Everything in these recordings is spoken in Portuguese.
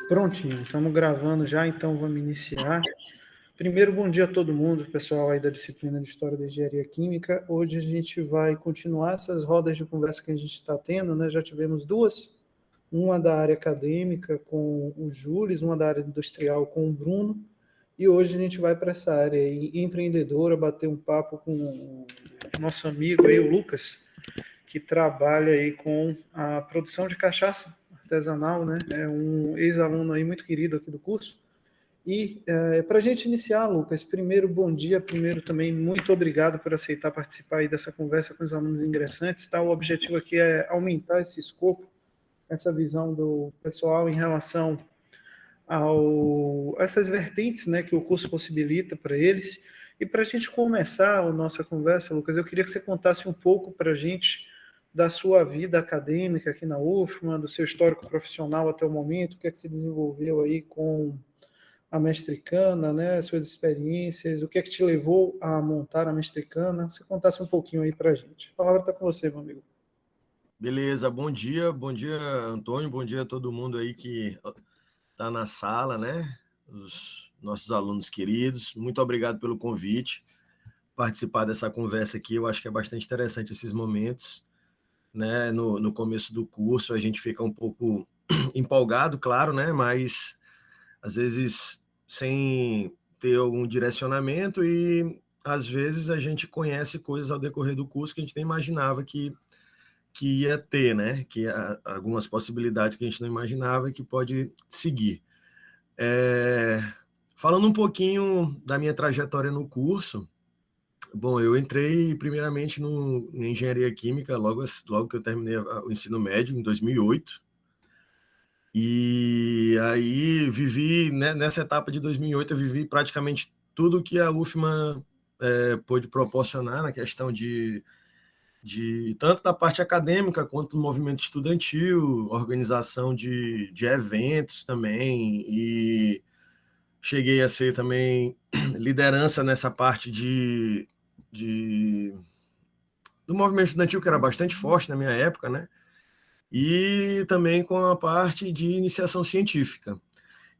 Prontinho, estamos gravando já, então vamos iniciar. Primeiro, bom dia a todo mundo, pessoal aí da disciplina de História da Engenharia Química. Hoje a gente vai continuar essas rodas de conversa que a gente está tendo, né? Já tivemos duas, uma da área acadêmica com o Júlio, uma da área industrial com o Bruno, e hoje a gente vai para essa área aí, empreendedora, bater um papo com o nosso amigo aí, o Lucas, que trabalha aí com a produção de cachaça artesanal, né? É um ex-aluno aí muito querido aqui do curso. E para a gente iniciar, Lucas, primeiro, bom dia, primeiro também, muito obrigado por aceitar participar aí dessa conversa com os alunos ingressantes, tá? O objetivo aqui é aumentar esse escopo, essa visão do pessoal em relação a essas vertentes, né, que o curso possibilita para eles. E para a gente começar a nossa conversa, Lucas, eu queria que você contasse um pouco para a gente da sua vida acadêmica aqui na UFMA, do seu histórico profissional até o momento, o que é que você desenvolveu aí com a Mestricana, né, suas experiências, o que é que te levou a montar a Mestricana. Você contasse um pouquinho aí para a gente. A palavra está com você, meu amigo. Beleza, bom dia, Antônio, bom dia a todo mundo aí que está na sala, né? Os nossos alunos queridos, muito obrigado pelo convite, participar dessa conversa aqui, eu acho que é bastante interessante esses momentos, né? No começo do curso a gente fica um pouco empolgado, claro, né? Mas às vezes sem ter algum direcionamento e às vezes a gente conhece coisas ao decorrer do curso que a gente nem imaginava que ia ter, né? Que algumas possibilidades que a gente não imaginava e que pode seguir. Falando um pouquinho da minha trajetória no curso, bom, eu entrei primeiramente em engenharia química logo que eu terminei o ensino médio, em 2008. E aí vivi, né, nessa etapa de 2008, eu vivi praticamente tudo que a UFMA pôde proporcionar na questão de tanto da parte acadêmica quanto do movimento estudantil, organização de eventos também, e cheguei a ser também liderança nessa parte de do movimento estudantil, que era bastante forte na minha época, né? E também com a parte de iniciação científica.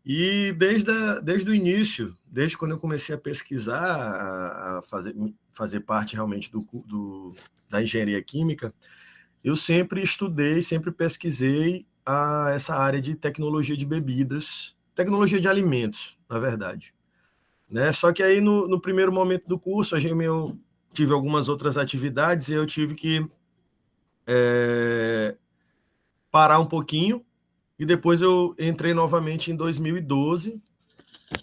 E desde o início, desde quando eu comecei a pesquisar, a fazer parte realmente da engenharia química, eu sempre estudei, sempre pesquisei essa área de tecnologia de bebidas, tecnologia de alimentos, na verdade. Né? Só que aí, no primeiro momento do curso, eu tive algumas outras atividades e eu tive que parar um pouquinho, e depois eu entrei novamente em 2012,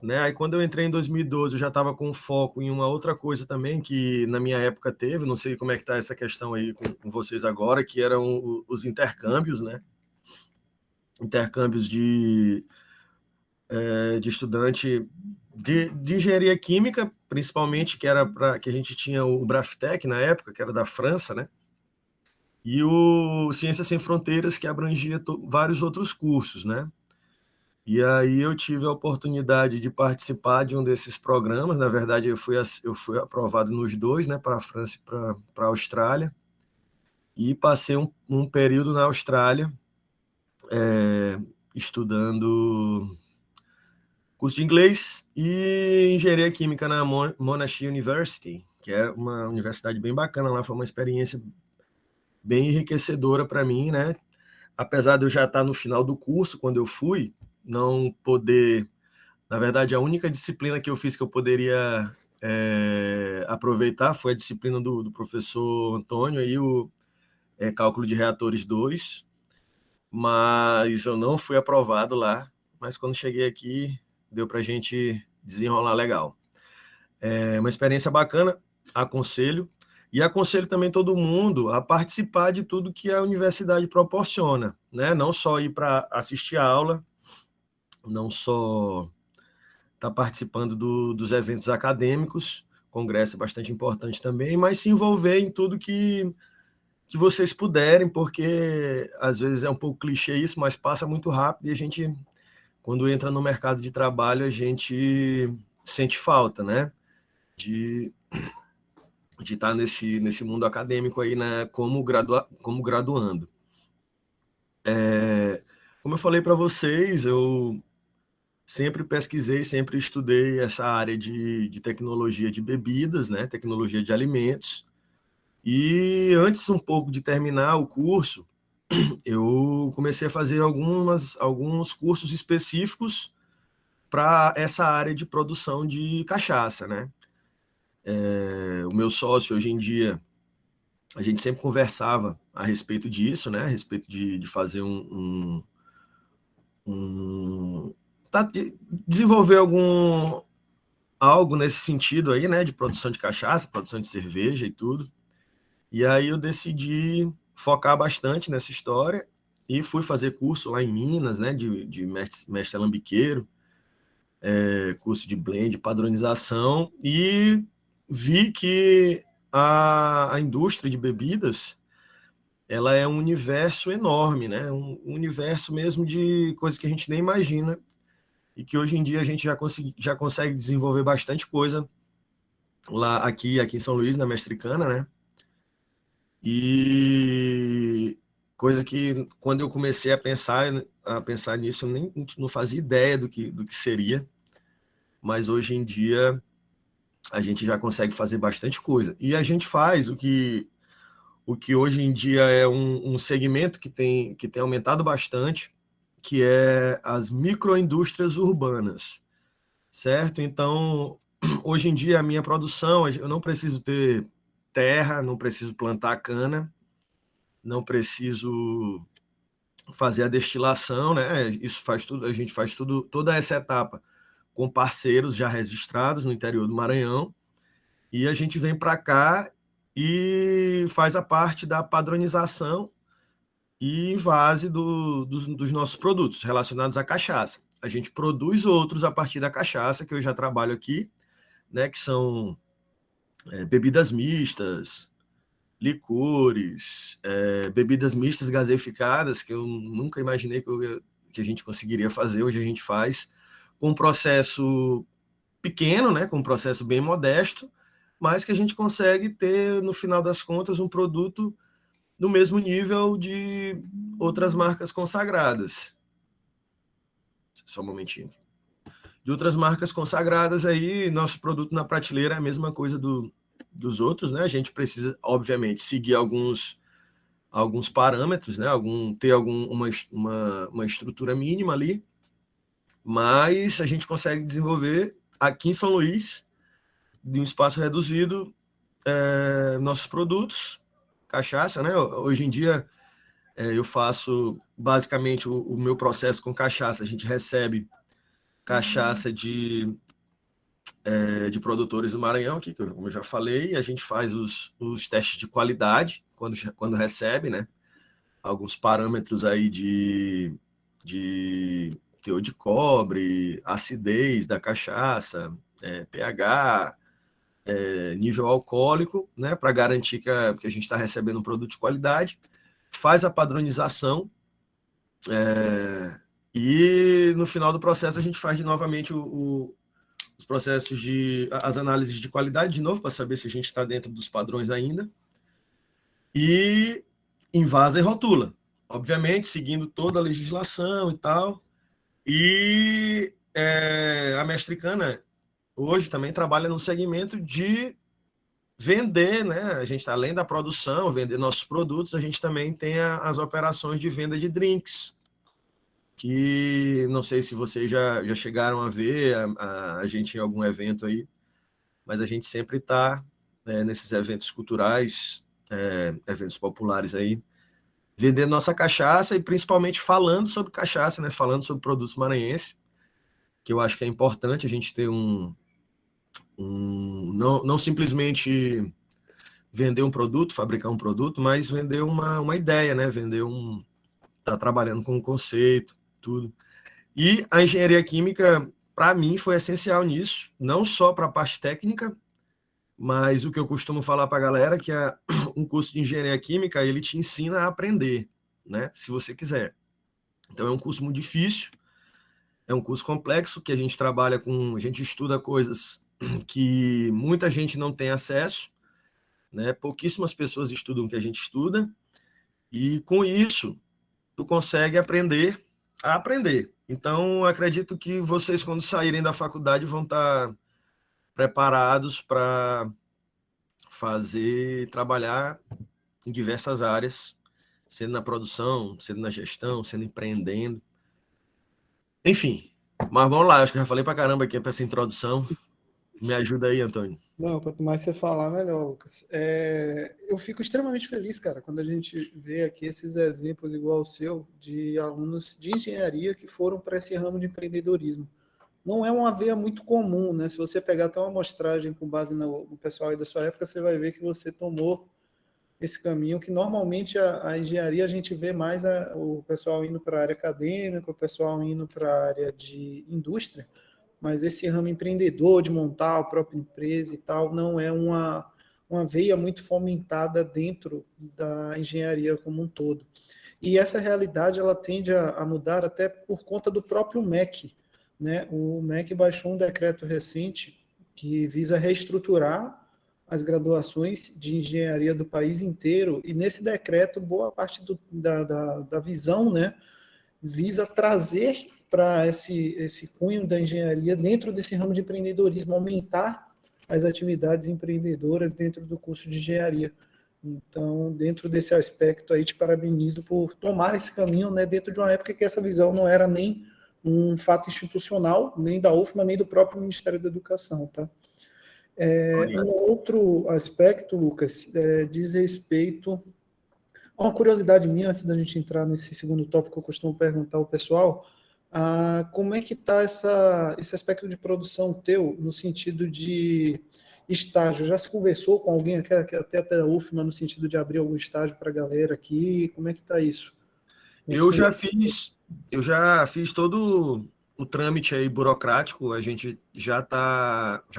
né? Aí quando eu entrei em 2012, eu já estava com foco em uma outra coisa também que na minha época teve, não sei como é que está essa questão aí com vocês agora, que eram os intercâmbios, né? Intercâmbios de estudante de engenharia química, principalmente, que a gente tinha o Braftec na época, que era da França, né? E o Ciências Sem Fronteiras, que abrangia vários outros cursos, né? E aí eu tive a oportunidade de participar de um desses programas. Na verdade, eu fui aprovado nos dois, né, para a França e para a Austrália. E passei um período na Austrália estudando curso de inglês e engenharia química na Monash University, que é uma universidade bem bacana lá. Foi uma experiência bem enriquecedora para mim, né? Apesar de eu já estar no final do curso, quando eu fui, não poder... Na verdade, a única disciplina que eu fiz que eu poderia aproveitar foi a disciplina do professor Antônio, aí Cálculo de Reatores 2, mas eu não fui aprovado lá. Mas quando cheguei aqui, deu para a gente desenrolar legal. É uma experiência bacana, aconselho. E aconselho também todo mundo a participar de tudo que a universidade proporciona, né? Não só ir para assistir a aula, não só estar participando dos eventos acadêmicos, congresso é bastante importante também, mas se envolver em tudo que vocês puderem, porque às vezes é um pouco clichê isso, mas passa muito rápido e a gente, quando entra no mercado de trabalho, a gente sente falta, né? De estar nesse mundo acadêmico aí, né, como graduando. Como eu falei para vocês, eu sempre pesquisei, sempre estudei essa área de tecnologia de bebidas, né, tecnologia de alimentos. E antes um pouco de terminar o curso, eu comecei a fazer alguns cursos específicos para essa área de produção de cachaça, né? O meu sócio, hoje em dia, a gente sempre conversava a respeito disso, né? A respeito de fazer desenvolver algo nesse sentido aí, né? De produção de cachaça, produção de cerveja e tudo. E aí eu decidi focar bastante nessa história e fui fazer curso lá em Minas, né? De mestre alambiqueiro, curso de blend, padronização, e vi que a indústria de bebidas ela é um universo enorme, né? Um universo mesmo de coisas que a gente nem imagina e que hoje em dia a gente já consegue desenvolver bastante coisa lá aqui em São Luís, na Mestricana, né? E coisa que quando eu comecei a pensar nisso, eu nem não fazia ideia do que seria, mas hoje em dia a gente já consegue fazer bastante coisa. E a gente faz o que hoje em dia é um segmento que tem aumentado bastante, que é as microindústrias urbanas, certo? Então, hoje em dia, a minha produção, eu não preciso ter terra, não preciso plantar cana, não preciso fazer a destilação, né? Isso faz tudo, a gente faz tudo, toda essa etapa com parceiros já registrados no interior do Maranhão, e a gente vem para cá e faz a parte da padronização e invase dos nossos produtos relacionados à cachaça. A gente produz outros a partir da cachaça, que eu já trabalho aqui, né, que são bebidas mistas, licores, bebidas mistas gaseificadas, que eu nunca imaginei que a gente conseguiria fazer, hoje a gente faz, com um processo pequeno, né, com um processo bem modesto, mas que a gente consegue ter, no final das contas, um produto no mesmo nível de outras marcas consagradas. Só um momentinho. De outras marcas consagradas aí, nosso produto na prateleira é a mesma coisa dos outros, né? A gente precisa, obviamente, seguir alguns parâmetros, né? Ter uma estrutura mínima ali, mas a gente consegue desenvolver aqui em São Luís, de um espaço reduzido, nossos produtos, cachaça, né? Hoje em dia, eu faço basicamente o meu processo com cachaça. A gente recebe cachaça de produtores do Maranhão, aqui, como eu já falei, a gente faz os testes de qualidade quando recebe, né? Alguns parâmetros aí de teor de cobre, acidez da cachaça, pH, nível alcoólico, né? Para garantir que a gente está recebendo um produto de qualidade, faz a padronização, e no final do processo a gente faz novamente os processos as análises de qualidade de novo, para saber se a gente está dentro dos padrões ainda, e invasa e rotula, obviamente seguindo toda a legislação e tal. E a Mestricana hoje também trabalha no segmento de vender, né? A gente, além da produção, vender nossos produtos, a gente também tem as operações de venda de drinks, que não sei se vocês já chegaram a ver a gente em algum evento aí, mas a gente sempre está nesses eventos culturais, eventos populares aí, vendendo nossa cachaça e principalmente falando sobre cachaça, né? Falando sobre produtos maranhenses, que eu acho que é importante a gente ter não simplesmente vender um produto, fabricar um produto, mas vender uma ideia, né? Tá trabalhando com um conceito, tudo. E a engenharia química, para mim, foi essencial nisso, não só para a parte técnica, mas o que eu costumo falar para a galera, que um curso de engenharia química, ele te ensina a aprender, né? Se você quiser. Então, é um curso muito difícil, é um curso complexo, que a gente estuda coisas que muita gente não tem acesso, né? Pouquíssimas pessoas estudam o que a gente estuda, e com isso, tu consegue aprender a aprender, Então, acredito que vocês, quando saírem da faculdade, vão estar preparados para trabalhar em diversas áreas, sendo na produção, sendo na gestão, sendo empreendendo. Enfim, mas vamos lá, acho que eu já falei para caramba aqui para essa introdução. Me ajuda aí, Antônio. Não, quanto mais você falar, melhor, Lucas. Eu fico extremamente feliz, cara, quando a gente vê aqui esses exemplos igual o seu, de alunos de engenharia que foram para esse ramo de empreendedorismo. Não é uma veia muito comum, né? Se você pegar até uma amostragem com base no pessoal aí da sua época, você vai ver que você tomou esse caminho, que normalmente a engenharia a gente vê mais o pessoal indo para a área acadêmica, o pessoal indo para a área de indústria, mas esse ramo empreendedor, de montar a própria empresa e tal, não é uma veia muito fomentada dentro da engenharia como um todo. E essa realidade ela tende a mudar até por conta do próprio MEC, né? O MEC baixou um decreto recente que visa reestruturar as graduações de engenharia do país inteiro, e nesse decreto, boa parte da visão, né, visa trazer para esse cunho da engenharia dentro desse ramo de empreendedorismo, aumentar as atividades empreendedoras dentro do curso de engenharia. Então, dentro desse aspecto aí, te parabenizo por tomar esse caminho, né, dentro de uma época que essa visão não era nem um fato institucional, nem da UFMA, nem do próprio Ministério da Educação, tá? Um outro aspecto, Lucas, diz respeito a uma curiosidade minha, antes da gente entrar nesse segundo tópico que eu costumo perguntar ao pessoal, como é que está esse aspecto de produção teu, no sentido de estágio? Já se conversou com alguém até a UFMA, no sentido de abrir algum estágio para a galera aqui? Como é que está isso? Eu já fiz todo o trâmite aí burocrático, a gente já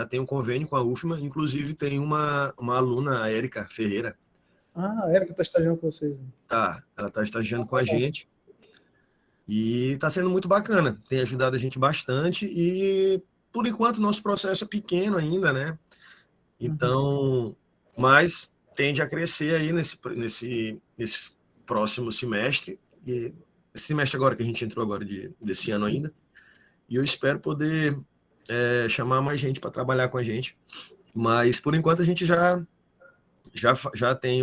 tem um convênio com a UFMA, inclusive tem uma aluna, a Érica Ferreira. A Érica está estagiando com vocês. Ela está estagiando com a gente e está sendo muito bacana, tem ajudado a gente bastante e, por enquanto, nosso processo é pequeno ainda, né? Então, mas tende a crescer aí nesse próximo semestre, e esse semestre agora que a gente entrou agora desse ano ainda, e eu espero poder chamar mais gente para trabalhar com a gente, mas por enquanto a gente já tem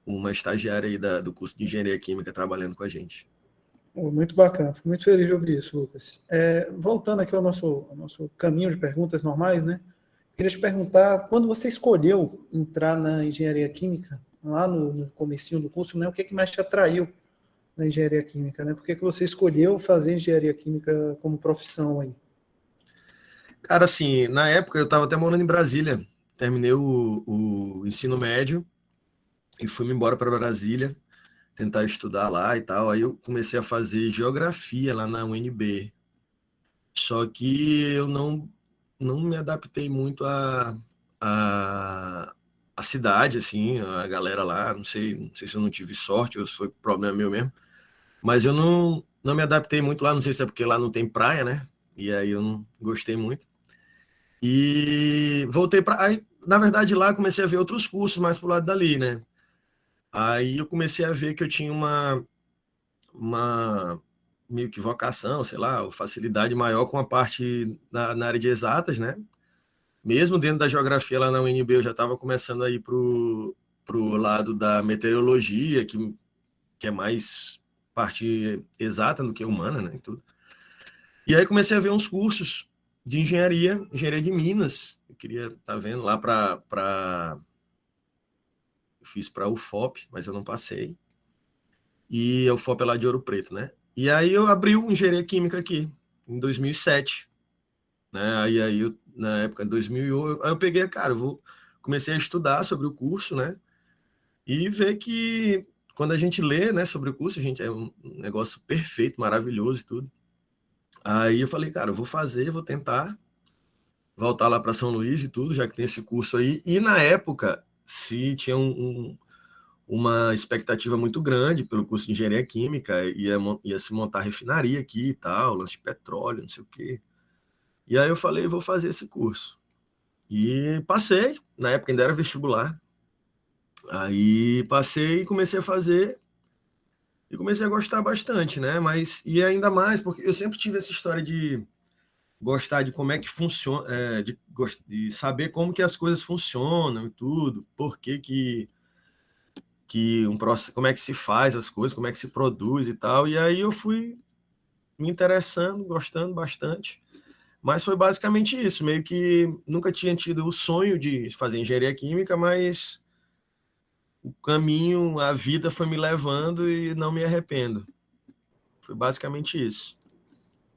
uma estagiária aí do curso de Engenharia Química trabalhando com a gente. Muito bacana, fico muito feliz de ouvir isso, Lucas. Voltando aqui ao nosso caminho de perguntas normais, né? Queria te perguntar, quando você escolheu entrar na engenharia química, lá no comecinho do curso, né, o que mais te atraiu na engenharia química, né? Por que você escolheu fazer engenharia química como profissão aí? Cara, assim, na época eu estava até morando em Brasília, terminei o ensino médio e fui-me embora para Brasília, tentar estudar lá e tal. Aí eu comecei a fazer geografia lá na UNB. Só que eu não me adaptei muito à cidade, assim, a galera lá. Não sei se eu não tive sorte ou se foi problema meu mesmo. Mas eu não me adaptei muito lá. Não sei se é porque lá não tem praia, né? E aí eu não gostei muito. E voltei para. Aí, na verdade, lá eu comecei a ver outros cursos mais pro lado dali, né? Aí eu comecei a ver que eu tinha uma meio que vocação, sei lá, ou facilidade maior com a parte na área de exatas, né? Mesmo dentro da geografia lá na UNB, eu já estava começando a ir pro lado da meteorologia, que é mais parte exata do que humana, né? E tudo. E aí comecei a ver uns cursos de engenharia de Minas. Eu queria estar vendo lá eu fiz para o UFOP, mas eu não passei. E o UFOP é lá de Ouro Preto, né? E aí eu abri o Engenharia Química aqui, em 2007, né? Aí eu, na época de 2008, aí eu peguei, cara, comecei a estudar sobre o curso, né? E ver que quando a gente lê, né, sobre o curso, a gente é um negócio perfeito, maravilhoso e tudo. Aí eu falei, cara, eu vou tentar voltar lá para São Luís e tudo, já que tem esse curso aí. E na época, se tinha uma expectativa muito grande pelo curso de engenharia química, ia se montar refinaria aqui e tal, lance de petróleo, não sei o quê. E aí eu falei, vou fazer esse curso. E passei, na época ainda era vestibular. Aí passei e comecei a fazer. E comecei a gostar bastante, né? Mas, e ainda mais, porque eu sempre tive essa história de gostar de como é que funciona, de saber como que as coisas funcionam e tudo, por que um processo, como é que se faz as coisas, como é que se produz e tal. E aí eu fui me interessando, gostando bastante. Mas foi basicamente isso, meio que nunca tinha tido o sonho de fazer engenharia química, mas o caminho, a vida foi me levando e não me arrependo. Foi basicamente isso.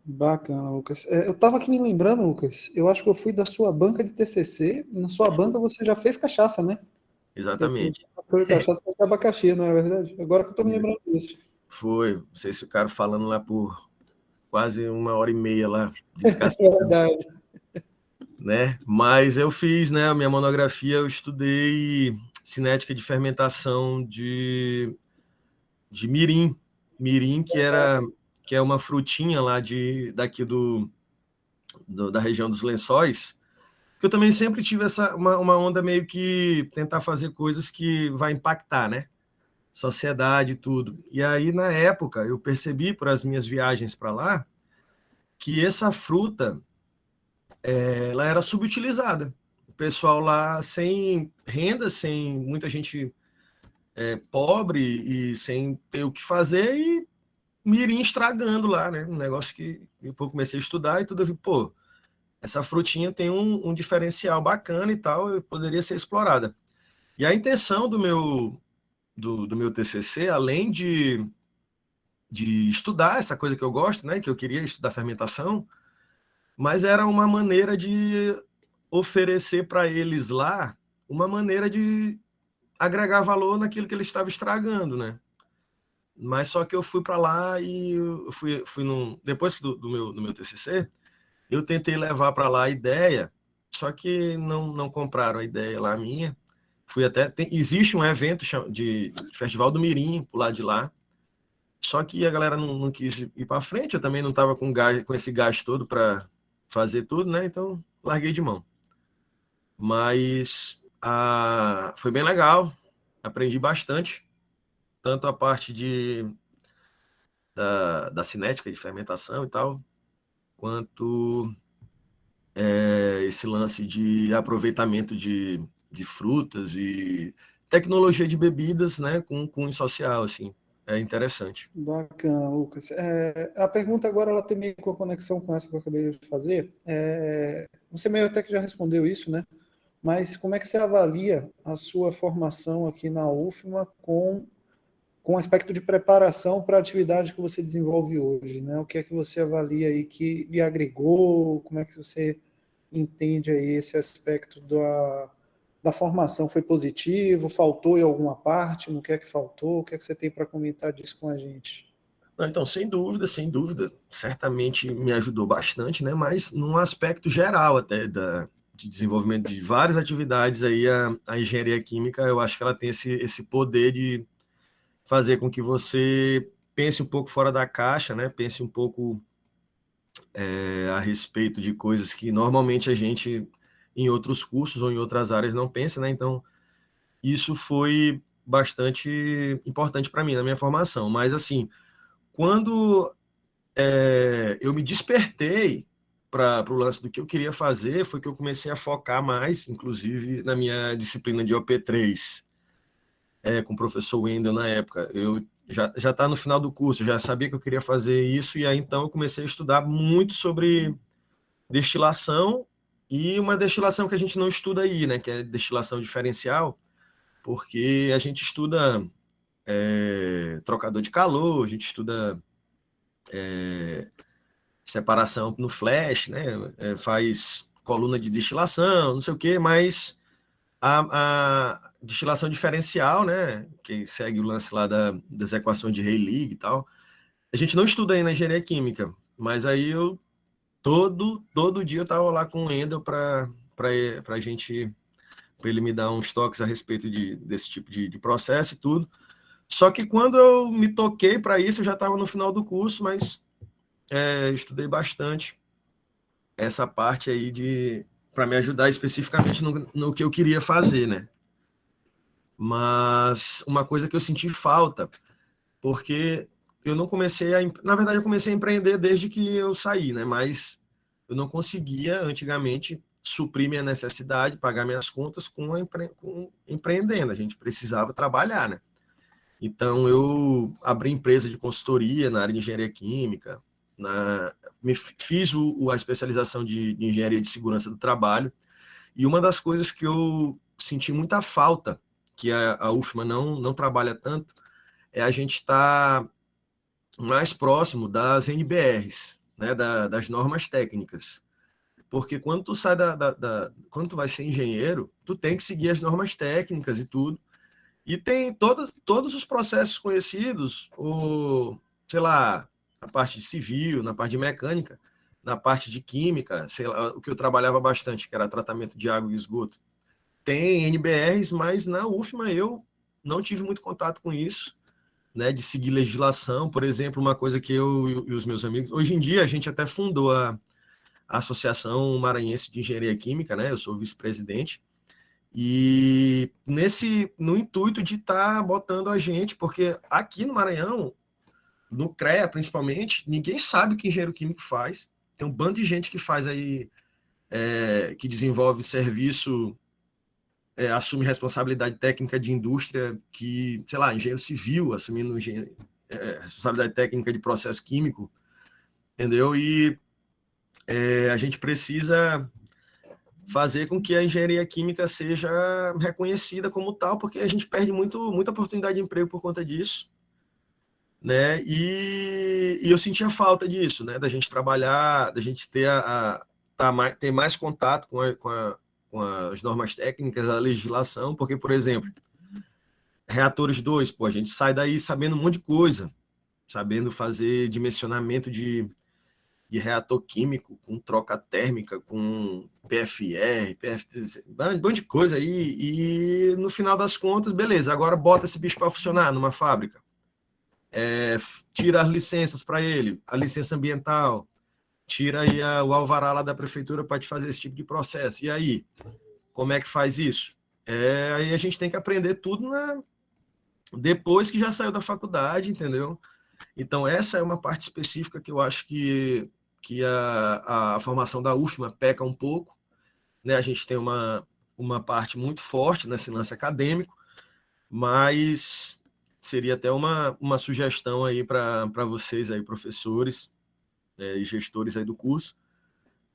Bacana, Lucas. Eu estava aqui me lembrando, Lucas, eu acho que eu fui da sua banca de TCC, na sua banca você já fez cachaça, né? Você Exatamente. foi cachaça de abacaxi, não é verdade? Agora que eu estou me lembrando disso. Foi. Vocês ficaram falando lá por quase 1h30 lá, É descascando, verdade. né? Mas eu fiz, né? A minha monografia, eu estudei cinética de fermentação de mirim. Mirim, que é uma frutinha lá daqui da região dos Lençóis, que eu também sempre tive uma onda meio que tentar fazer coisas que vai impactar, né? Sociedade e tudo. E aí, na época, eu percebi, por as minhas viagens para lá, que essa fruta, ela era subutilizada. O pessoal lá sem renda, sem muita gente pobre e sem ter o que fazer, e mirim estragando lá, né? Um negócio que eu comecei a estudar e tudo, eu vi, pô, essa frutinha tem um diferencial bacana e tal, eu poderia ser explorada. E a intenção do meu TCC, além de estudar essa coisa que eu gosto, né, que eu queria estudar fermentação, mas era uma maneira de oferecer para eles lá uma maneira de agregar valor naquilo que eles estavam estragando, né? Mas só que eu fui para lá e eu fui depois do meu TCC, eu tentei levar para lá a ideia, só que não compraram a ideia lá minha. Fui até existe um evento de Festival do Mirim por lá de lá. Só que a galera não quis ir para frente, eu também não estava com esse gás todo para fazer tudo, né? Então larguei de mão. Mas foi bem legal, aprendi bastante, tanto a parte da cinética de fermentação e tal, quanto esse lance de aproveitamento de frutas e tecnologia de bebidas, né, com cunho social, assim, é interessante. Bacana, Lucas. A pergunta agora ela tem meio com a conexão com essa que eu acabei de fazer. Você meio até que já respondeu isso, né? Mas como é que você avalia a sua formação aqui na UFMA com o aspecto de preparação para a atividade que você desenvolve hoje, né? O que é que você avalia aí que lhe agregou? Como é que você entende aí esse aspecto da formação? Foi positivo? Faltou em alguma parte? No que é que faltou? O que é que você tem para comentar disso com a gente? Não, então, sem dúvida, certamente me ajudou bastante, né? Mas num aspecto geral até de desenvolvimento de várias atividades aí, a engenharia química, eu acho que ela tem esse poder de fazer com que você pense um pouco fora da caixa, né? Pense um pouco a respeito de coisas que normalmente a gente, em outros cursos ou em outras áreas, não pensa, né? Então, isso foi bastante importante para mim na minha formação. Mas, assim, quando eu me despertei para o lance do que eu queria fazer, foi que eu comecei a focar mais, inclusive na minha disciplina de OP3, com o professor Wendel na época. Eu já tá no final do curso, já sabia que eu queria fazer isso, e aí então eu comecei a estudar muito sobre destilação, e uma destilação que a gente não estuda aí, né, que é destilação diferencial, porque a gente estuda trocador de calor, a gente estuda separação no flash, né? Faz coluna de destilação, não sei o quê, mas a destilação diferencial, né? Que segue o lance lá das equações de Rayleigh e tal, a gente não estuda aí na engenharia química, mas aí todo dia eu tava lá com o Endel para a gente, para ele me dar uns toques a respeito desse tipo de processo e tudo. Só que quando eu me toquei para isso, eu já estava no final do curso, mas estudei bastante essa parte aí para me ajudar especificamente no que eu queria fazer, né? Mas uma coisa que eu senti falta porque eu não comecei na verdade, eu comecei a empreender desde que eu saí, né? Mas eu não conseguia, antigamente, suprir minha necessidade, pagar minhas contas com empreendendo. A gente precisava trabalhar, né? Então, eu abri empresa de consultoria na área de engenharia química, fiz a especialização de engenharia de segurança do trabalho, e uma das coisas que eu senti muita falta, que a UFMA não trabalha tanto, é a gente estar mais próximo das NBRs, né, das normas técnicas. Porque quando tu sai quando tu vai ser engenheiro, tu tem que seguir as normas técnicas e tudo. E tem todos os processos conhecidos, sei lá, na parte de civil, na parte de mecânica, na parte de química, sei lá, o que eu trabalhava bastante, que era tratamento de água e esgoto. Tem NBRs, mas na UFMA eu não tive muito contato com isso, né, de seguir legislação, por exemplo, uma coisa que eu e os meus amigos, hoje em dia a gente até fundou a Associação Maranhense de Engenharia Química, né, eu sou vice-presidente, e no intuito de estar botando a gente, porque aqui no Maranhão, no CREA principalmente, ninguém sabe o que engenheiro químico faz. Tem um bando de gente que faz aí, que desenvolve serviço, assume responsabilidade técnica de indústria, que, sei lá, engenheiro civil, assumindo responsabilidade técnica de processo químico, entendeu? E a gente precisa fazer com que a engenharia química seja reconhecida como tal, porque a gente perde muita oportunidade de emprego por conta disso, né? E eu sentia falta disso, né? Da gente trabalhar, da gente ter mais contato com as normas técnicas, a legislação, porque, por exemplo, reatores 2, pô, a gente sai daí sabendo um monte de coisa, sabendo fazer dimensionamento de reator químico, com troca térmica, com PFR, PFTZ, um monte de coisa aí, e no final das contas, beleza, agora bota esse bicho para funcionar numa fábrica. Tira as licenças para ele, a licença ambiental, tira aí o alvará lá da prefeitura para te fazer esse tipo de processo. E aí, como é que faz isso? Aí a gente tem que aprender tudo depois que já saiu da faculdade, entendeu? Então, essa é uma parte específica que eu acho que a formação da UFMA peca um pouco, né? A gente tem uma parte muito forte nesse lance acadêmico, mas seria até uma sugestão aí para vocês aí, professores, e gestores aí do curso,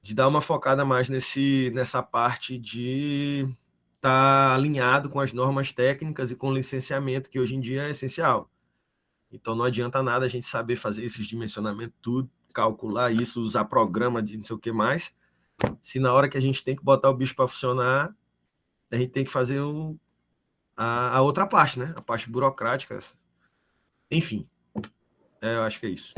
de dar uma focada mais nessa parte de estar alinhado com as normas técnicas e com o licenciamento, que hoje em dia é essencial. Então não adianta nada a gente saber fazer esses dimensionamentos tudo, calcular isso, usar programa de não sei o que mais, se na hora que a gente tem que botar o bicho para funcionar, a gente tem que fazer a outra parte, né? A parte burocrática. Enfim, eu acho que é isso.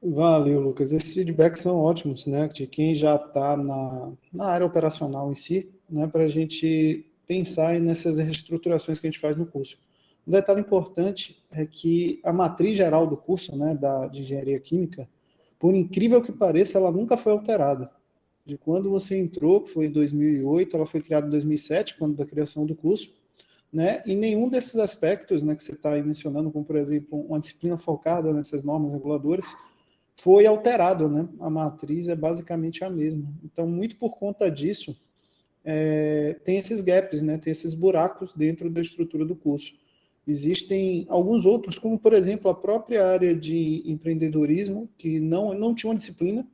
Valeu, Lucas. Esses feedbacks são ótimos, né? De quem já está na área operacional em si, né? Para a gente pensar nessas reestruturações que a gente faz no curso. Um detalhe importante é que a matriz geral do curso, né, de engenharia química, por incrível que pareça, ela nunca foi alterada. De quando você entrou, que foi em 2008, ela foi criada em 2007, quando da criação do curso, né? E nenhum desses aspectos, né, que você está aí mencionando, como por exemplo uma disciplina focada nessas normas reguladoras, foi alterado, né? A matriz é basicamente a mesma. Então, muito por conta disso, tem esses gaps, né? Tem esses buracos dentro da estrutura do curso. Existem alguns outros, como, por exemplo, a própria área de empreendedorismo, que não tinha uma disciplina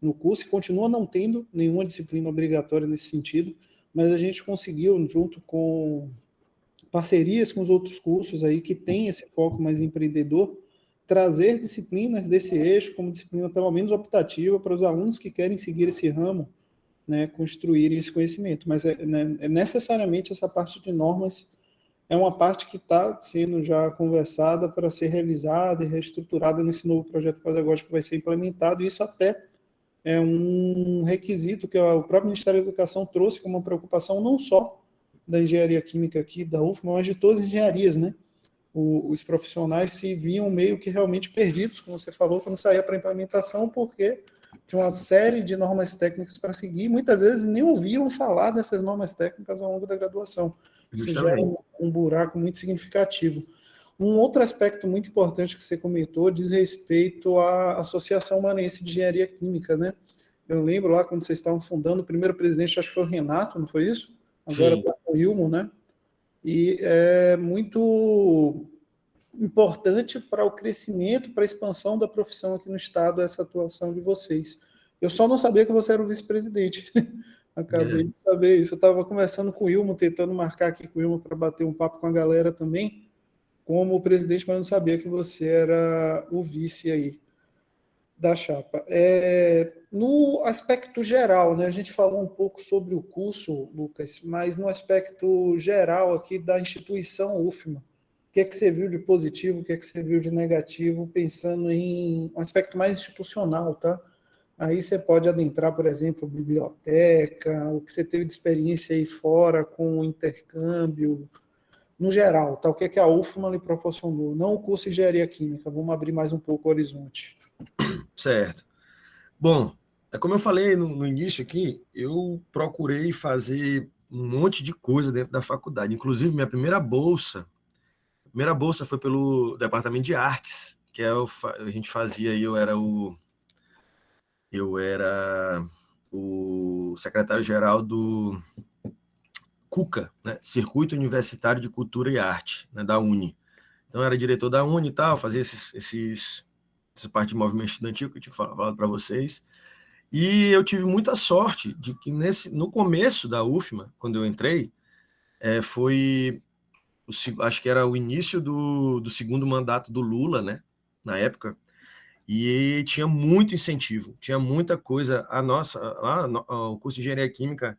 no curso e continua não tendo nenhuma disciplina obrigatória nesse sentido, mas a gente conseguiu, junto com parcerias com os outros cursos aí que tem esse foco mais empreendedor, trazer disciplinas desse eixo como disciplina pelo menos optativa para os alunos que querem seguir esse ramo, né, construírem esse conhecimento. Mas necessariamente essa parte de normas é uma parte que está sendo já conversada para ser revisada e reestruturada nesse novo projeto pedagógico que vai ser implementado, e isso até é um requisito que o próprio Ministério da Educação trouxe como uma preocupação não só da engenharia química aqui, da UFMA, mas de todas as engenharias, né? Os profissionais se viam meio que realmente perdidos, como você falou, quando saía para a implementação, porque tinha uma série de normas técnicas para seguir, e muitas vezes nem ouviram falar dessas normas técnicas ao longo da graduação. Isso gera um buraco muito significativo. Um outro aspecto muito importante que você comentou diz respeito à Associação Maranhense de Engenharia Química, né? Eu lembro lá quando vocês estavam fundando, o primeiro presidente acho que foi o Renato, não foi isso? Agora Sim, está com o Ilmo, né? E é muito importante para o crescimento, para a expansão da profissão aqui no estado, essa atuação de vocês. Eu só não sabia que você era o vice-presidente. Acabei é, de saber isso. Eu estava conversando com o Ilmo, tentando marcar aqui com o Ilmo para bater um papo com a galera também, como presidente, mas não sabia que você era o vice aí da chapa. No aspecto geral, né, a gente falou um pouco sobre o curso, Lucas, mas no aspecto geral aqui da instituição UFMA, o que é que você viu de positivo, o que é que você viu de negativo, pensando em um aspecto mais institucional, tá? Aí você pode adentrar, por exemplo, biblioteca, o que você teve de experiência aí fora com o intercâmbio, no geral, tá? O que é que a UFMA lhe proporcionou? Não o curso de engenharia química, vamos abrir mais um pouco o horizonte. certo. Bom, é como eu falei no início aqui, eu procurei fazer um monte de coisa dentro da faculdade. Inclusive, minha primeira bolsa foi pelo departamento de artes, que a gente fazia aí, eu era o secretário-geral do CUCA, né? Circuito Universitário de Cultura e Arte, né? Da Uni. Então, eu era diretor da Uni e tal, fazia essa parte de movimento estudantil que eu tinha falado para vocês. E eu tive muita sorte de que no começo da UFMA, quando eu entrei, foi, acho que era o início do segundo mandato do Lula, né? Na época, e tinha muito incentivo, tinha muita coisa. O curso de engenharia química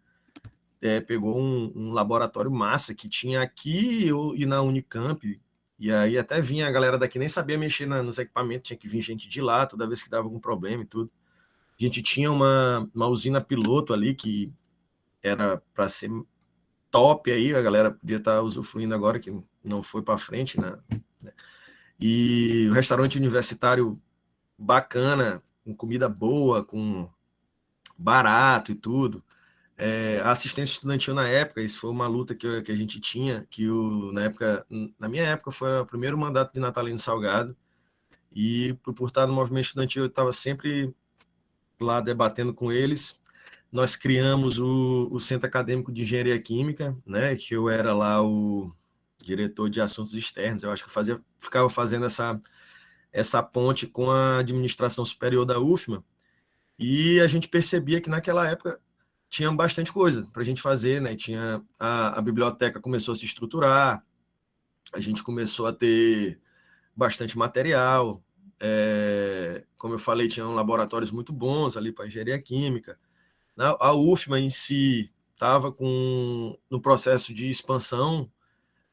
pegou um laboratório massa que tinha aqui e na Unicamp, e aí até vinha a galera daqui, nem sabia mexer nos equipamentos, tinha que vir gente de lá toda vez que dava algum problema e tudo. A gente tinha uma usina piloto ali que era para ser top aí, a galera podia estar usufruindo agora, que não foi para frente, né? E o restaurante universitário bacana, com comida boa, com barato e tudo. A assistência estudantil na época, isso foi uma luta que a gente tinha, na época, na minha época, foi o primeiro mandato de Natalino Salgado, e por estar no movimento estudantil, eu estava sempre lá debatendo com eles. Nós criamos o Centro Acadêmico de Engenharia Química, né, que eu era lá o diretor de assuntos externos, eu acho que ficava fazendo essa ponte com a administração superior da UFMA, e a gente percebia que naquela época tinha bastante coisa para a gente fazer, né? Tinha a biblioteca começou a se estruturar, a gente começou a ter bastante material, como eu falei, tinham laboratórios muito bons ali para engenharia química. A UFMA em si estava no processo de expansão,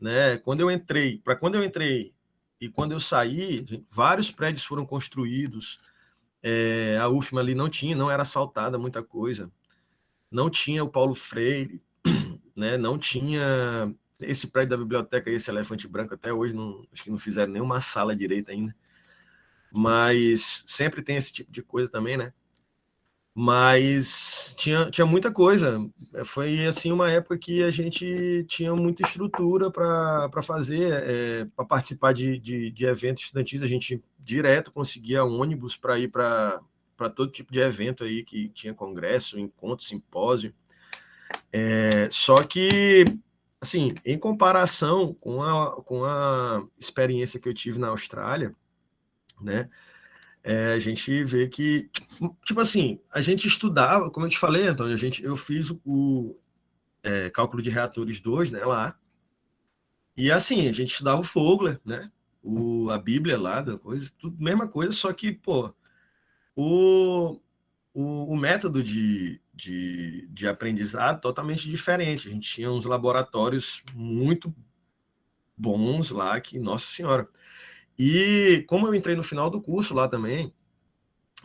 né? Quando eu entrei e quando eu saí, vários prédios foram construídos. A UFMA ali não era asfaltada muita coisa, não tinha o Paulo Freire, né? Não tinha esse prédio da biblioteca, esse elefante branco, até hoje acho que não fizeram nenhuma sala direita ainda, mas sempre tem esse tipo de coisa também, né? Mas tinha muita coisa. Foi assim uma época que a gente tinha muita estrutura para fazer, para participar de eventos estudantis. A gente direto conseguia ônibus para ir para todo tipo de evento aí que tinha congresso, encontro, simpósio. Só que, assim, em comparação com a experiência que eu tive na Austrália, né? A gente vê que, tipo assim, a gente estudava, como eu te falei, Antônio, eu fiz o cálculo de reatores 2, né, lá, e assim, a gente estudava o Fogler, né, a Bíblia lá, da coisa, tudo mesma coisa, só que, pô, o, o método de aprendizado totalmente diferente. A gente tinha uns laboratórios muito bons lá, que, nossa senhora. E como eu entrei no final do curso lá também,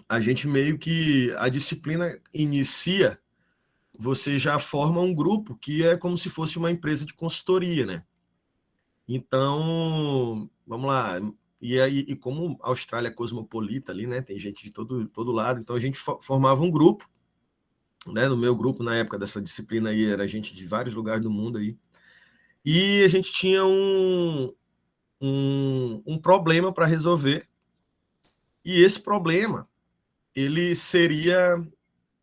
a gente meio que a disciplina inicia, você já forma um grupo que é como se fosse uma empresa de consultoria, né? Então, vamos lá. E aí, e como a Austrália é cosmopolita ali, né? Tem gente de todo lado, então a gente formava um grupo, né? No meu grupo, na época dessa disciplina aí, era gente de vários lugares do mundo aí. E a gente tinha um problema para resolver, e esse problema ele seria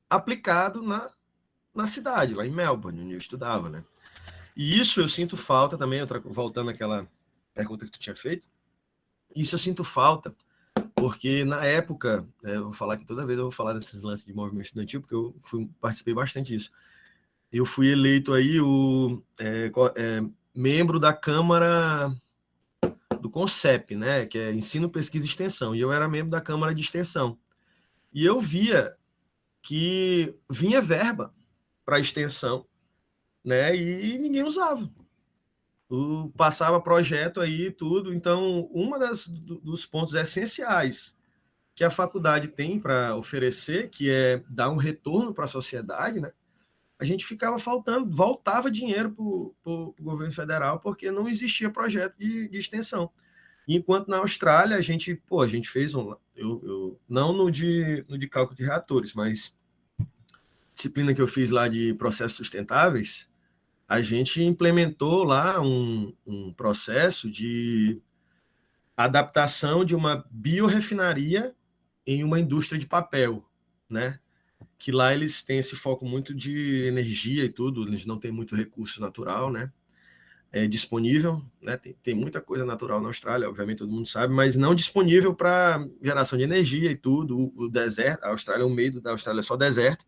aplicado na cidade, lá em Melbourne, onde eu estudava, né? E isso eu sinto falta também, voltando àquela pergunta que tu tinha feito, isso eu sinto falta, porque na época, eu vou falar que toda vez eu vou falar desses lances de movimento estudantil, porque eu participei bastante disso. Eu fui eleito aí membro da Câmara do CONCEP, né, que é Ensino, Pesquisa e Extensão, e eu era membro da Câmara de Extensão. E eu via que vinha verba para extensão, né, e ninguém usava. Passava projeto aí tudo. Então, dos pontos essenciais que a faculdade tem para oferecer, que é dar um retorno para a sociedade, né, a gente ficava faltando, voltava dinheiro para o governo federal, porque não existia projeto de extensão. Enquanto na Austrália, a gente fez não no de cálculo de reatores, mas disciplina que eu fiz lá de processos sustentáveis, a gente implementou lá um processo de adaptação de uma biorefinaria em uma indústria de papel, né? Que lá eles têm esse foco muito de energia e tudo, eles não têm muito recurso natural, né? Disponível, né? Tem muita coisa natural na Austrália, obviamente todo mundo sabe, mas não disponível para geração de energia e tudo. O deserto, a Austrália, o meio da Austrália é só deserto,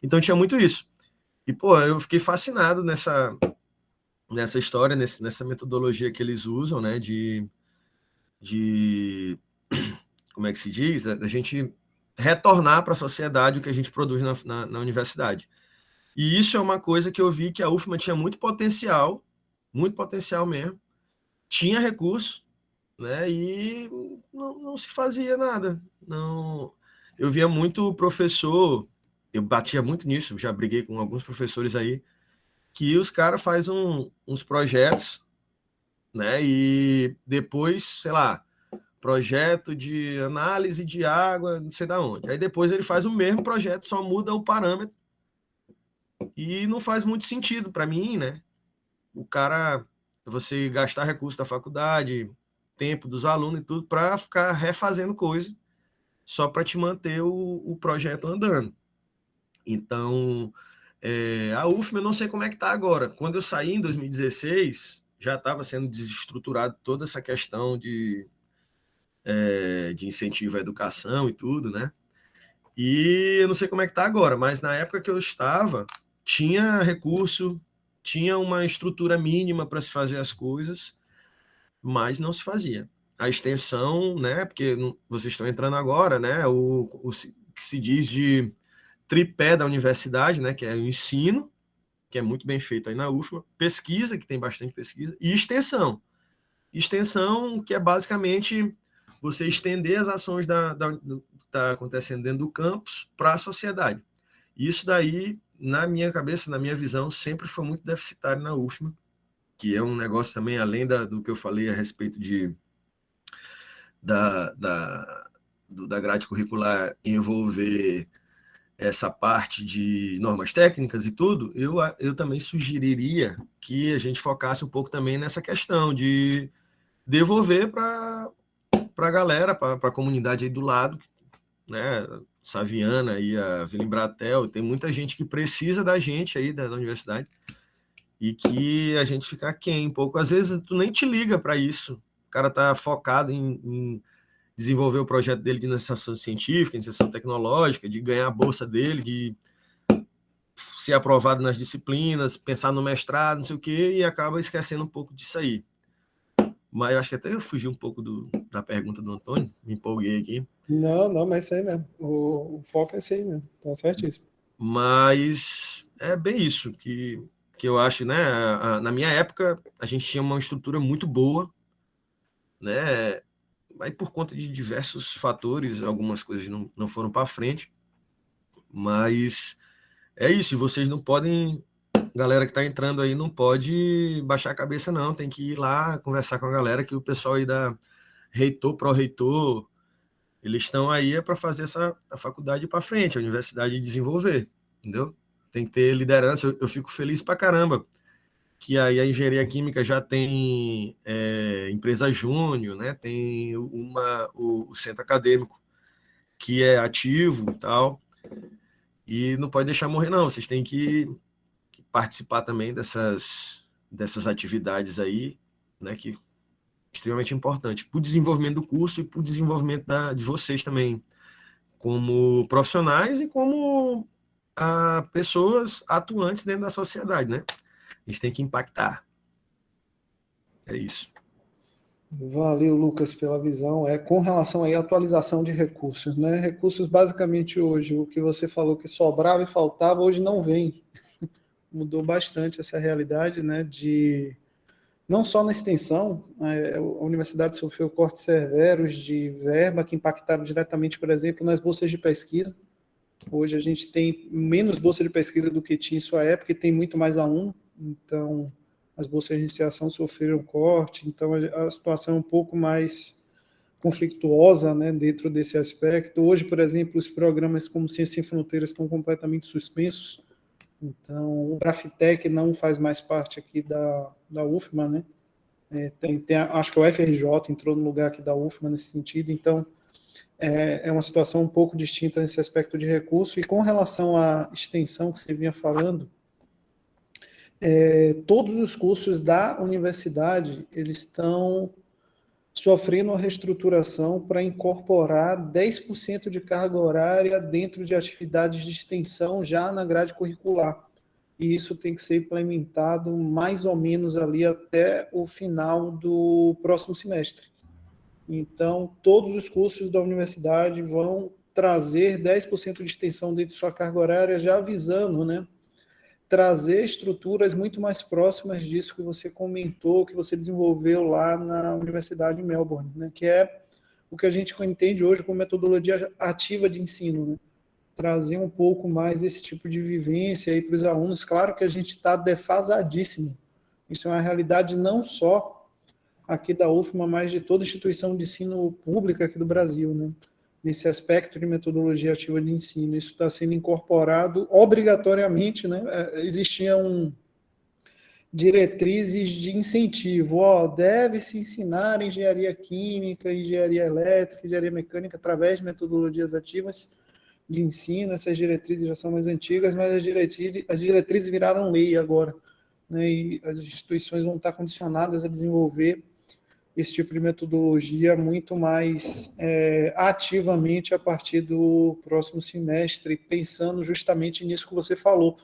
então tinha muito isso. E, pô, eu fiquei fascinado nessa história, nessa metodologia que eles usam, né, de como é que se diz? A gente retornar para a sociedade o que a gente produz na universidade. E isso é uma coisa que eu vi que a UFMA tinha muito potencial mesmo, tinha recurso, né, e não se fazia nada. Não, eu via muito professor, eu batia muito nisso, já briguei com alguns professores aí, que os caras fazem uns projetos, né, e depois, sei lá, projeto de análise de água, não sei da onde. Aí depois ele faz o mesmo projeto, só muda o parâmetro, e não faz muito sentido para mim, né? O cara, você gastar recursos da faculdade, tempo dos alunos e tudo, para ficar refazendo coisa, só para te manter o projeto andando. Então, a UFMA, eu não sei como é que está agora. Quando eu saí em 2016, já estava sendo desestruturado toda essa questão de incentivo à educação e tudo, né? E eu não sei como é que está agora, mas na época que eu estava, tinha recurso, tinha uma estrutura mínima para se fazer as coisas, mas não se fazia. A extensão, né? Porque vocês estão entrando agora, né? O que se diz de tripé da universidade, né? Que é o ensino, que é muito bem feito aí na UFMA, pesquisa, que tem bastante pesquisa, e extensão. Extensão, que é basicamente você estender as ações que está acontecendo dentro do campus para a sociedade. Isso daí, na minha cabeça, na minha visão, sempre foi muito deficitário na UFMA, que é um negócio também, além do que eu falei a respeito da grade curricular envolver essa parte de normas técnicas e tudo, eu também sugeriria que a gente focasse um pouco também nessa questão de devolver para a galera, para a comunidade aí do lado, né? Saviana e a Vila Embratel, tem muita gente que precisa da gente aí da universidade e que a gente fica aquém um pouco. Às vezes tu nem te liga para isso. O cara tá focado em desenvolver o projeto dele de iniciação científica, iniciação tecnológica, de ganhar a bolsa dele, de ser aprovado nas disciplinas, pensar no mestrado, não sei o quê, e acaba esquecendo um pouco disso aí. Mas eu acho que até eu fugi um pouco da pergunta do Antônio, me empolguei aqui. Não, mas é isso aí mesmo. O foco é esse aí mesmo, tá certíssimo. Mas é bem isso que eu acho, né? Na minha época, a gente tinha uma estrutura muito boa, né? Aí por conta de diversos fatores, algumas coisas não foram para frente, mas é isso, vocês não podem, galera que está entrando aí, não pode baixar a cabeça, não, tem que ir lá conversar com a galera, que o pessoal aí da reitor, pró-reitor, eles estão aí para fazer a faculdade para frente, a universidade desenvolver, entendeu? Tem que ter liderança, eu fico feliz pra caramba, que aí a engenharia química já tem empresa júnior, né? Tem o centro acadêmico que é ativo e tal, e não pode deixar morrer, não. Vocês têm que participar também dessas atividades aí, né? Que é extremamente importante para o desenvolvimento do curso e para o desenvolvimento de vocês também, como profissionais e como pessoas atuantes dentro da sociedade, né? A gente tem que impactar. É isso. Valeu, Lucas, pela visão. Com relação aí à atualização de recursos, né? Recursos, basicamente, hoje, o que você falou que sobrava e faltava, hoje não vem. Mudou bastante essa realidade, né? Não só na extensão, a universidade sofreu cortes severos de verba que impactaram diretamente, por exemplo, nas bolsas de pesquisa. Hoje a gente tem menos bolsa de pesquisa do que tinha em sua época e tem muito mais aluno, então as bolsas de iniciação sofreram corte, então a situação é um pouco mais conflituosa, né, dentro desse aspecto. Hoje, por exemplo, os programas como Ciência Sem Fronteiras estão completamente suspensos, então o Brafitec não faz mais parte aqui da UFMA, né? Acho que o FRJ entrou no lugar aqui da UFMA nesse sentido, então é uma situação um pouco distinta nesse aspecto de recurso. E com relação à extensão que você vinha falando, todos os cursos da universidade eles estão sofrendo uma reestruturação para incorporar 10% de carga horária dentro de atividades de extensão já na grade curricular. E isso tem que ser implementado mais ou menos ali até o final do próximo semestre. Então, todos os cursos da universidade vão trazer 10% de extensão dentro de sua carga horária, já avisando, né? Trazer estruturas muito mais próximas disso que você comentou, que você desenvolveu lá na Universidade de Melbourne, né? Que é o que a gente entende hoje como metodologia ativa de ensino, né? Trazer um pouco mais esse tipo de vivência aí para os alunos. Claro que a gente está defasadíssimo. Isso é uma realidade não só aqui da UFMA, mas de toda instituição de ensino pública aqui do Brasil, né? Nesse aspecto de metodologia ativa de ensino. Isso está sendo incorporado obrigatoriamente, né? Existiam diretrizes de incentivo, deve-se ensinar engenharia química, engenharia elétrica, engenharia mecânica através de metodologias ativas de ensino. Essas diretrizes já são mais antigas, mas as diretrizes viraram lei agora, né? E as instituições vão estar condicionadas a desenvolver esse tipo de metodologia muito mais ativamente a partir do próximo semestre, pensando justamente nisso que você falou,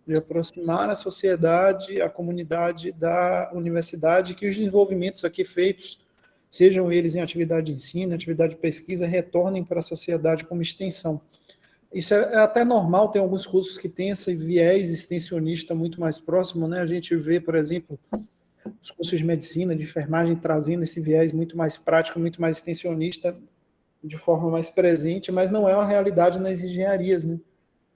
de aproximar a sociedade, a comunidade da universidade, que os desenvolvimentos aqui feitos, sejam eles em atividade de ensino, atividade de pesquisa, retornem para a sociedade como extensão. Isso é até normal, tem alguns cursos que têm esse viés extensionista muito mais próximo, né? A gente vê, por exemplo, os cursos de medicina, de enfermagem, trazendo esse viés muito mais prático, muito mais extensionista, de forma mais presente, mas não é uma realidade nas engenharias, né?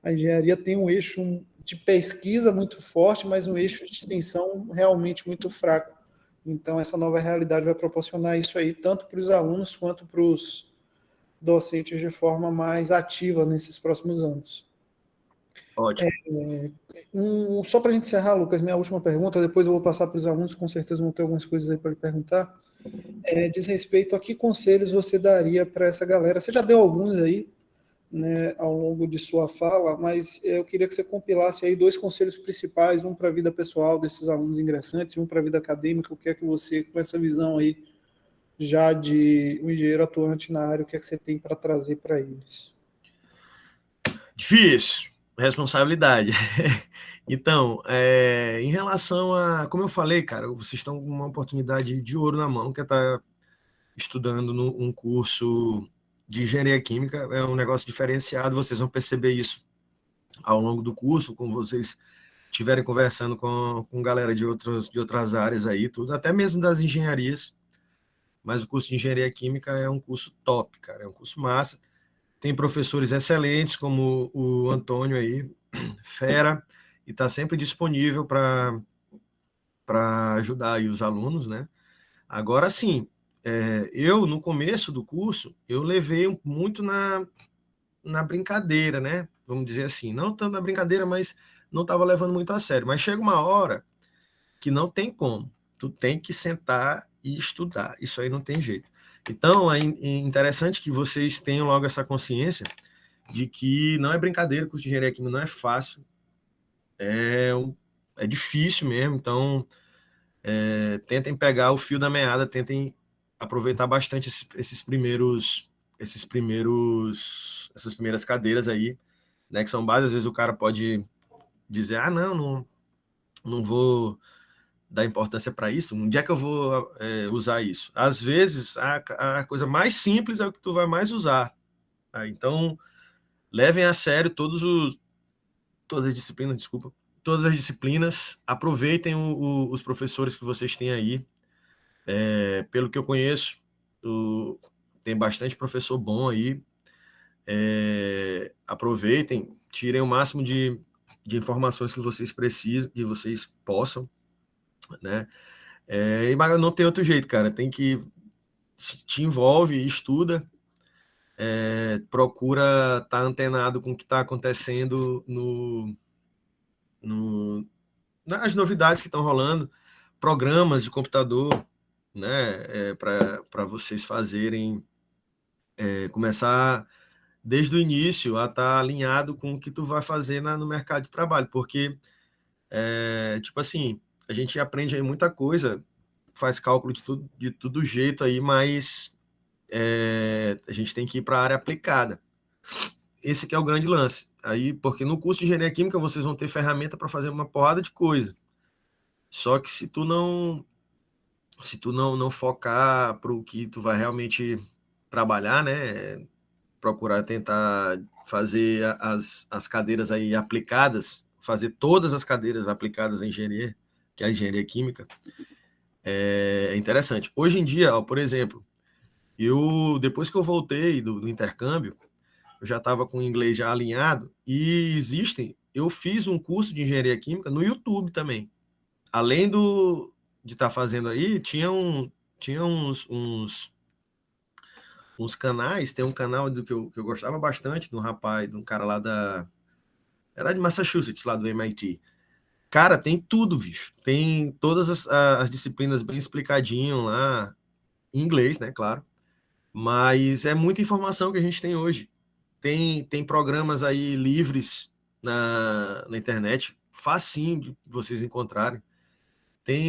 A engenharia tem um eixo de pesquisa muito forte, mas um eixo de extensão realmente muito fraco. Então, essa nova realidade vai proporcionar isso aí, tanto para os alunos quanto para os docentes de forma mais ativa nesses próximos anos. Ótimo. Só para a gente encerrar, Lucas, minha última pergunta, depois eu vou passar para os alunos, com certeza vão ter algumas coisas aí para lhe perguntar. Diz respeito a que conselhos você daria para essa galera. Você já deu alguns aí, né, ao longo de sua fala, mas eu queria que você compilasse aí 2 conselhos principais, um para a vida pessoal desses alunos ingressantes, um para a vida acadêmica. O que é que você, com essa visão aí, já de um engenheiro atuante na área, o que é que você tem para trazer para eles? Difícil, responsabilidade. Então, em relação a, como eu falei, cara, vocês estão com uma oportunidade de ouro na mão, que é estar estudando um curso de engenharia química, é um negócio diferenciado, vocês vão perceber isso ao longo do curso, como vocês estiverem conversando com galera de outras áreas aí, tudo, até mesmo das engenharias, mas o curso de engenharia química é um curso top, cara, é um curso massa, tem professores excelentes, como o Antônio aí, fera, e está sempre disponível para ajudar aí os alunos, né? Agora sim, eu no começo do curso, eu levei muito na brincadeira, né? Vamos dizer assim, não tanto na brincadeira, mas não estava levando muito a sério. Mas chega uma hora que não tem como. Tu tem que sentar e estudar. Isso aí não tem jeito. Então, é interessante que vocês tenham logo essa consciência de que não é brincadeira, curso de engenharia química não é fácil, é difícil mesmo. Então, tentem pegar o fio da meada, tentem aproveitar bastante essas primeiras cadeiras aí, né, que são básicas. Às vezes o cara pode dizer, não vou dar importância para isso, onde é que eu vou usar isso? Às vezes, a coisa mais simples é o que tu vai mais usar. Tá? Então, levem a sério todas as disciplinas, desculpa, todas as disciplinas, aproveitem os professores que vocês têm aí. Pelo que eu conheço, tem bastante professor bom aí. Aproveitem, tirem o máximo de informações que vocês precisam, que vocês possam, né? E não tem outro jeito, cara. Tem que te envolve, estuda, procura estar antenado com o que está acontecendo nas novidades que estão rolando, programas de computador, né? Para vocês fazerem, começar desde o início a estar alinhado com o que tu vai fazer no mercado de trabalho, porque, tipo assim, a gente aprende aí muita coisa, faz cálculo de tudo jeito aí, mas a gente tem que ir para a área aplicada. Esse que é o grande lance. Aí, porque no curso de engenharia química vocês vão ter ferramenta para fazer uma porrada de coisa. Só que se tu não focar para o que tu vai realmente trabalhar, né, procurar tentar fazer as cadeiras aí aplicadas, fazer todas as cadeiras aplicadas em engenharia, que é a engenharia química, é interessante. Hoje em dia, ó, por exemplo, depois que eu voltei do intercâmbio, eu já estava com o inglês já alinhado, e eu fiz um curso de engenharia química no YouTube também. Além de estar fazendo aí, tinha uns canais, tem um canal que eu gostava bastante, de um cara lá era de Massachusetts, lá do MIT. Cara, tem tudo, bicho. Tem todas as disciplinas bem explicadinho lá, em inglês, né, claro. Mas é muita informação que a gente tem hoje. Tem programas aí livres na internet, facinho de vocês encontrarem.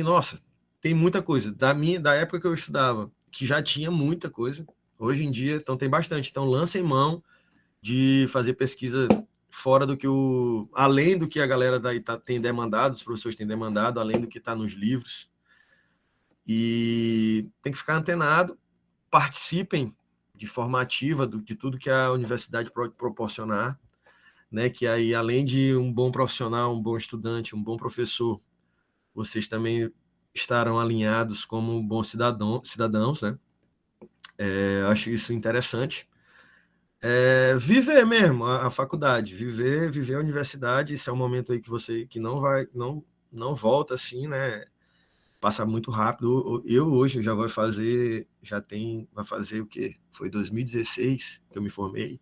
Nossa, tem muita coisa. Da época que eu estudava, que já tinha muita coisa. Hoje em dia, então tem bastante. Então lancem mão de fazer pesquisa fora além do que a galera daí tem demandado, os professores têm demandado, além do que está nos livros. E tem que ficar antenado, participem de formativa de tudo que a universidade pode proporcionar, né? Que aí, além de um bom profissional, um bom estudante, um bom professor, vocês também estarão alinhados como bons cidadãos, né? Acho isso interessante. Viver mesmo a faculdade, viver a universidade. Esse é um momento aí que você que não volta assim, né? Passa muito rápido. Eu hoje vai fazer o quê? Foi 2016 que eu me formei.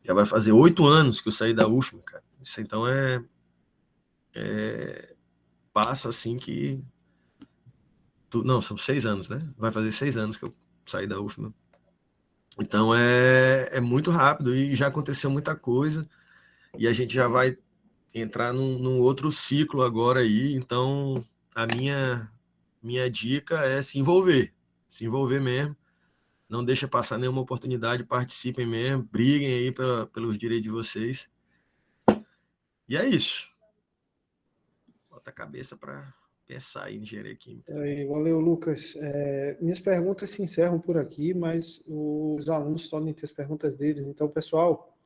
Já vai fazer 8 anos que eu saí da UFM, cara. Isso então passa assim que não, são 6 anos, né? Vai fazer 6 anos que eu saí da UFM. Então é muito rápido e já aconteceu muita coisa e a gente já vai entrar num outro ciclo agora aí. Então a minha dica é se envolver mesmo. Não deixa passar nenhuma oportunidade, participem mesmo, briguem aí pelos direitos de vocês. E é isso. Bota a cabeça para pensar em engenharia química. Valeu, Lucas. Minhas perguntas se encerram por aqui, mas os alunos podem ter as perguntas deles. Então, pessoal,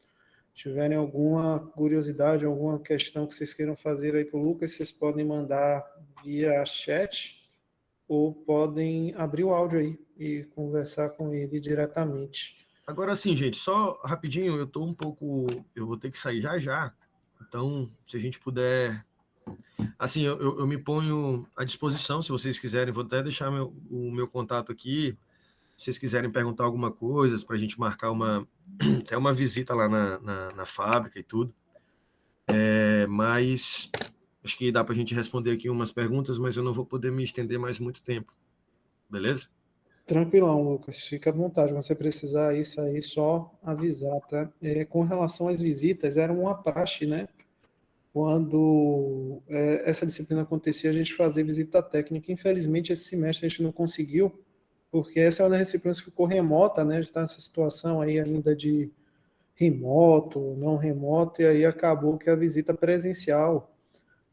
tiverem alguma curiosidade, alguma questão que vocês queiram fazer aí para o Lucas, vocês podem mandar via chat ou podem abrir o áudio aí e conversar com ele diretamente. Agora sim, gente, só rapidinho, eu vou ter que sair já já. Então, se a gente puder, assim, eu me ponho à disposição, se vocês quiserem, vou até deixar o meu contato aqui, se vocês quiserem perguntar alguma coisa, para a gente marcar até uma visita lá na fábrica e tudo. Mas Acho que dá para a gente responder aqui umas perguntas, mas eu não vou poder me estender mais muito tempo. Beleza? Tranquilão, Lucas. Fica à vontade. Quando você precisar isso aí, só avisar, tá? Com relação às visitas, era uma praxe, né? Quando essa disciplina acontecia, a gente fazia visita técnica. Infelizmente, esse semestre a gente não conseguiu, porque essa é uma das disciplinas que ficou remota, né? A gente está nessa situação aí ainda de remoto, não remoto, e aí acabou que a visita presencial,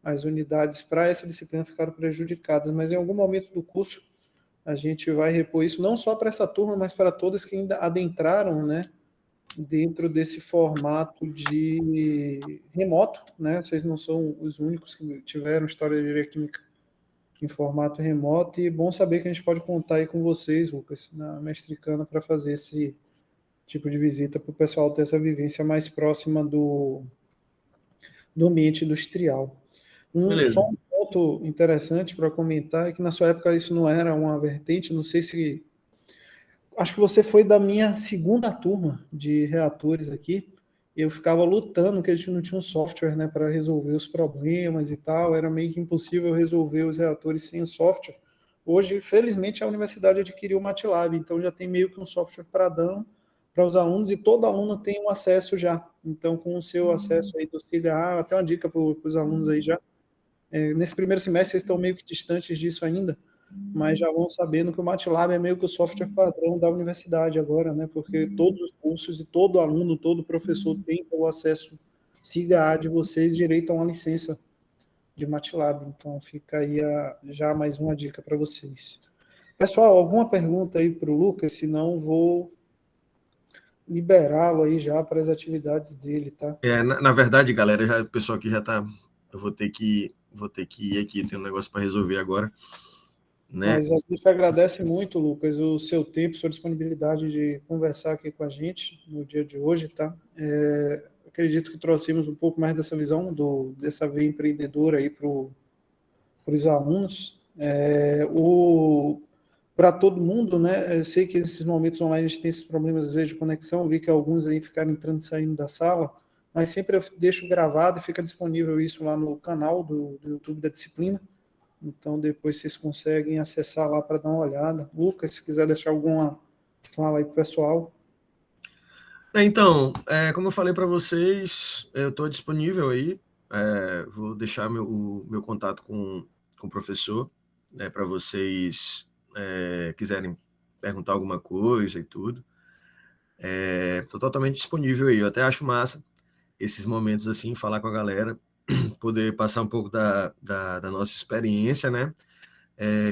as unidades para essa disciplina ficaram prejudicadas, mas em algum momento do curso a gente vai repor isso, não só para essa turma, mas para todas que ainda adentraram, né, dentro desse formato de remoto, né? Vocês não são os únicos que tiveram história de engenharia química em formato remoto, e bom saber que a gente pode contar aí com vocês, Lucas, na Mestricana, para fazer esse tipo de visita para o pessoal ter essa vivência mais próxima do ambiente industrial. Beleza. Só um ponto interessante para comentar é que na sua época isso não era uma vertente, não sei se. Acho que você foi da minha segunda turma de reatores aqui. Eu ficava lutando que a gente não tinha um software, né, para resolver os problemas e tal. Era meio que impossível resolver os reatores sem o software. Hoje, felizmente, a universidade adquiriu o MATLAB, então já tem meio que um software para os alunos, e todo aluno tem um acesso já. Então, com o seu acesso aí do CIGA, até uma dica para os alunos aí já. Nesse primeiro semestre, vocês estão meio que distantes disso ainda, mas já vão sabendo que o MATLAB é meio que o software padrão da universidade agora, né? Porque todos os cursos e todo aluno, todo professor tem o acesso CIGA de vocês direito a uma licença de MATLAB. Então, fica aí já mais uma dica para vocês. Pessoal, alguma pergunta aí para o Lucas? Se não, vou liberá-lo aí já para as atividades dele, tá? Na verdade, galera, o pessoal aqui já está. Eu vou ter que ir aqui, tem um negócio para resolver agora. Né? Mas a gente agradece muito, Lucas, o seu tempo, sua disponibilidade de conversar aqui com a gente no dia de hoje, tá? Acredito que trouxemos um pouco mais dessa visão dessa veia empreendedora aí para os alunos. Para todo mundo, né? Eu sei que nesses momentos online a gente tem esses problemas às vezes de conexão, eu vi que alguns aí ficaram entrando e saindo da sala, mas sempre eu deixo gravado e fica disponível isso lá no canal do YouTube da disciplina. Então, depois vocês conseguem acessar lá para dar uma olhada. Lucas, se quiser deixar alguma fala aí para o pessoal. Então, como eu falei para vocês, eu estou disponível aí. Vou deixar o meu contato com o professor, né, para vocês quiserem perguntar alguma coisa e tudo. Estou totalmente disponível aí. Eu até acho massa esses momentos assim, falar com a galera, poder passar um pouco da nossa experiência, né?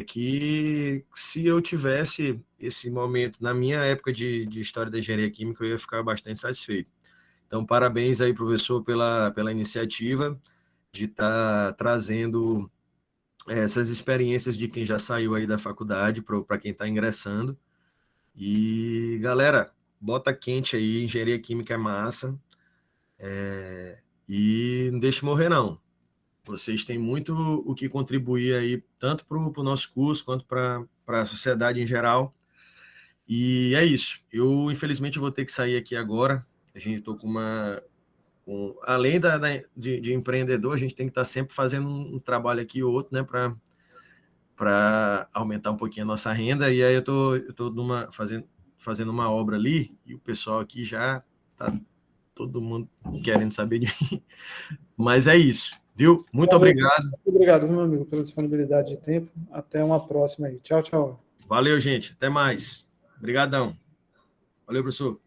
Que se eu tivesse esse momento na minha época de história da engenharia química, eu ia ficar bastante satisfeito. Então, parabéns aí, professor, pela iniciativa de estar trazendo essas experiências de quem já saiu aí da faculdade para quem está ingressando. E, galera, bota quente aí, engenharia química é massa. E não deixe morrer, não. Vocês têm muito o que contribuir aí, tanto para o nosso curso, quanto para a sociedade em geral. E é isso. Eu, infelizmente, vou ter que sair aqui agora. A gente estou com além de empreendedor, a gente tem que estar sempre fazendo um trabalho aqui ou outro, né, para aumentar um pouquinho a nossa renda. E aí eu tô fazendo uma obra ali, e o pessoal aqui já está todo mundo querendo saber de mim. Mas é isso. Viu? Muito obrigado. Muito obrigado, meu amigo, pela disponibilidade de tempo. Até uma próxima aí. Tchau, tchau. Valeu, gente. Até mais. Obrigadão. Valeu, professor.